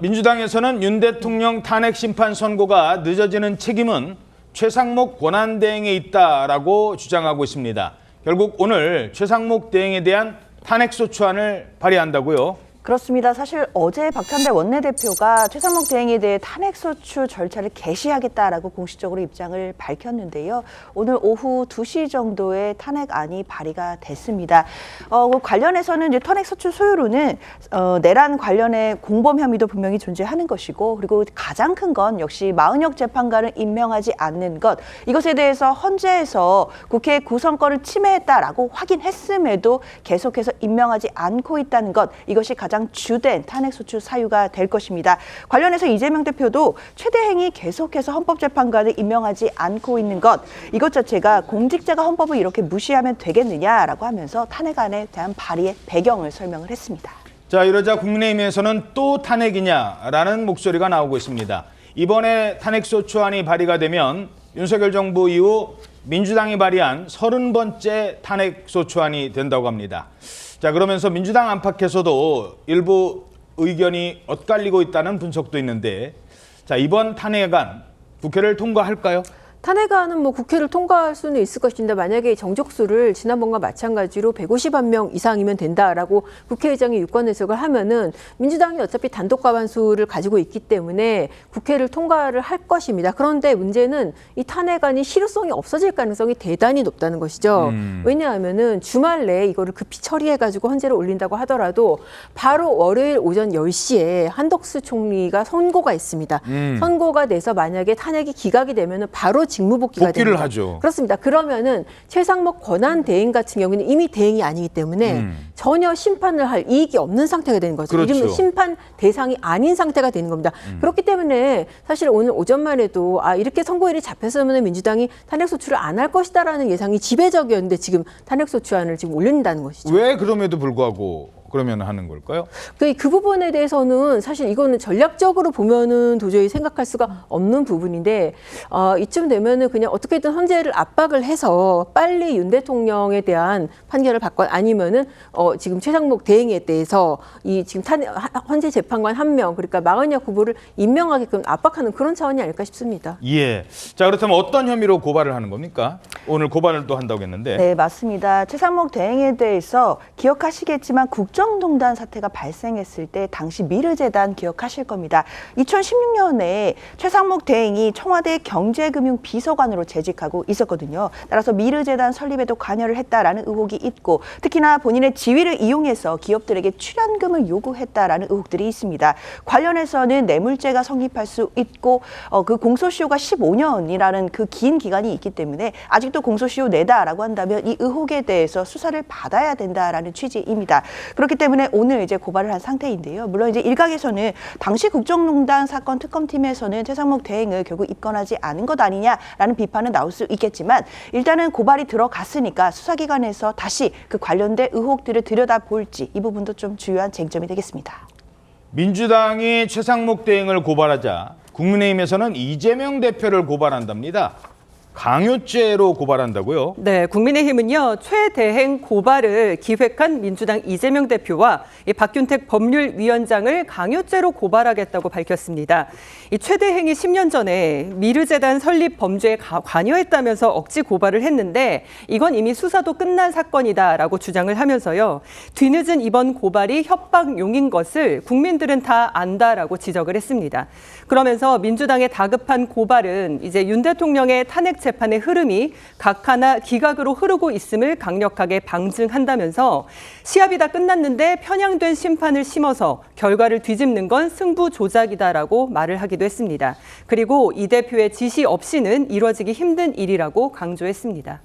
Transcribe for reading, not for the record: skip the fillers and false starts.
민주당에서는 윤 대통령 탄핵 심판 선고가 늦어지는 책임은 최상목 권한대행에 있다라고 주장하고 있습니다. 결국 오늘 최상목 대행에 대한 탄핵소추안을 발의한다고요? 그렇습니다. 사실 어제 박찬대 원내대표가 최상목 대행에 대해 탄핵소추 절차를 개시하겠다라고 공식적으로 입장을 밝혔는데요. 오늘 오후 2시 정도에 탄핵안이 발의가 됐습니다. 관련해서는 이제 탄핵소추 소요로는 내란 관련의 공범 혐의도 분명히 존재하는 것이고, 그리고 가장 큰 건 역시 마은혁 재판관을 임명하지 않는 것, 이것에 대해서 헌재에서 국회의 구성권을 침해했다라고 확인했음에도 계속해서 임명하지 않고 있다는 것, 이것이 가장 주된 탄핵소추 사유가 될 것입니다. 관련해서 이재명 대표도 최대행이 계속해서 헌법재판관을 임명하지 않고 있는 것, 이것 자체가 공직자가 헌법을 이렇게 무시하면 되겠느냐라고 하면서 탄핵안에 대한 발의의 배경을 설명을 했습니다. 자, 이러자 국민의힘에서는 또 탄핵이냐라는 목소리가 나오고 있습니다. 이번에 탄핵소추안이 발의가 되면 윤석열 정부 이후 민주당이 발의한 30번째 탄핵소추안이 된다고 합니다. 자, 그러면서 민주당 안팎에서도 일부 의견이 엇갈리고 있다는 분석도 있는데, 자, 이번 탄핵안 국회를 통과할까요? 탄핵안은 국회를 통과할 수는 있을 것인데, 만약에 정족수를 지난번과 마찬가지로 150만 명 이상이면 된다라고 국회의장이 유권 해석을 하면은 민주당이 어차피 단독 과반수를 가지고 있기 때문에 국회를 통과를 할 것입니다. 그런데 문제는 이 탄핵안이 실효성이 없어질 가능성이 대단히 높다는 것이죠. 왜냐하면은 주말 내에 이거를 급히 처리해가지고 헌재를 올린다고 하더라도 바로 월요일 오전 10시에 한덕수 총리가 선고가 있습니다. 선고가 돼서 만약에 탄핵이 기각이 되면은 바로 직무복귀가 복귀를 됩니다. 하죠. 그렇습니다. 그러면은 최상목 권한 대행 같은 경우는 이미 대행이 아니기 때문에 전혀 심판을 할 이익이 없는 상태가 되는 거죠. 그렇죠. 이러면 심판 대상이 아닌 상태가 되는 겁니다. 그렇기 때문에 사실 오늘 오전만 해도 이렇게 선고일이 잡혔으면 민주당이 탄핵소추를 안 할 것이다라는 예상이 지배적이었는데 지금 탄핵소추안을 지금 올린다는 것이죠. 왜 그럼에도 불구하고 그러면 하는 걸까요? 그 부분에 대해서는 사실 이거는 전략적으로 보면은 도저히 생각할 수가 없는 부분인데, 이쯤 되면은 그냥 어떻게든 헌재를 압박을 해서 빨리 윤 대통령에 대한 판결을 받건, 아니면은 지금 최상목 대행에 대해서 이 지금 헌재 재판관 1명, 그러니까 마은혁 후보를 임명하게끔 압박하는 그런 차원이 아닐까 싶습니다. 예. 자, 그렇다면 어떤 혐의로 고발을 하는 겁니까? 오늘 고발을 또 한다고 했는데. 네, 맞습니다. 최상목 대행에 대해서 기억하시겠지만 국정농단 사태가 발생했을 때 당시 미르재단 기억하실 겁니다. 2016년에 최상목 대행이 청와대 경제금융비서관으로 재직하고 있었거든요. 따라서 미르재단 설립에도 관여를 했다라는 의혹이 있고, 특히나 본인의 지위를 이용해서 기업들에게 출연금을 요구했다라는 의혹들이 있습니다. 관련해서는 뇌물죄가 성립할 수 있고, 그 공소시효가 15년이라는 그 긴 기간이 있기 때문에 아직도 공소시효 내다라고 한다면 이 의혹에 대해서 수사를 받아야 된다라는 취지입니다. 그렇기 때문에 오늘 이제 고발을 한 상태인데요. 물론 이제 일각에서는 당시 국정농단 사건 특검팀에서는 최상목 대행을 결국 입건하지 않은 것 아니냐라는 비판은 나올 수 있겠지만, 일단은 고발이 들어갔으니까 수사기관에서 다시 그 관련된 의혹들을 들여다볼지, 이 부분도 좀 주요한 쟁점이 되겠습니다. 민주당이 최상목 대행을 고발하자 국민의힘에서는 이재명 대표를 고발한답니다. 강요죄로 고발한다고요? 네, 국민의힘은요, 최대행 고발을 기획한 민주당 이재명 대표와 이 박균택 법률위원장을 강요죄로 고발하겠다고 밝혔습니다. 이 최대행이 10년 전에 미르재단 설립 범죄에 관여했다면서 억지 고발을 했는데, 이건 이미 수사도 끝난 사건이다라고 주장을 하면서요, 뒤늦은 이번 고발이 협박용인 것을 국민들은 다 안다라고 지적을 했습니다. 그러면서 민주당의 다급한 고발은 이제 윤 대통령의 탄핵 재판의 흐름이 각하나 기각으로 흐르고 있음을 강력하게 방증한다면서, 시합이 다 끝났는데 편향된 심판을 심어서 결과를 뒤집는 건 승부 조작이다라고 말을 하기도 했습니다. 그리고 이 대표의 지시 없이는 이루어지기 힘든 일이라고 강조했습니다.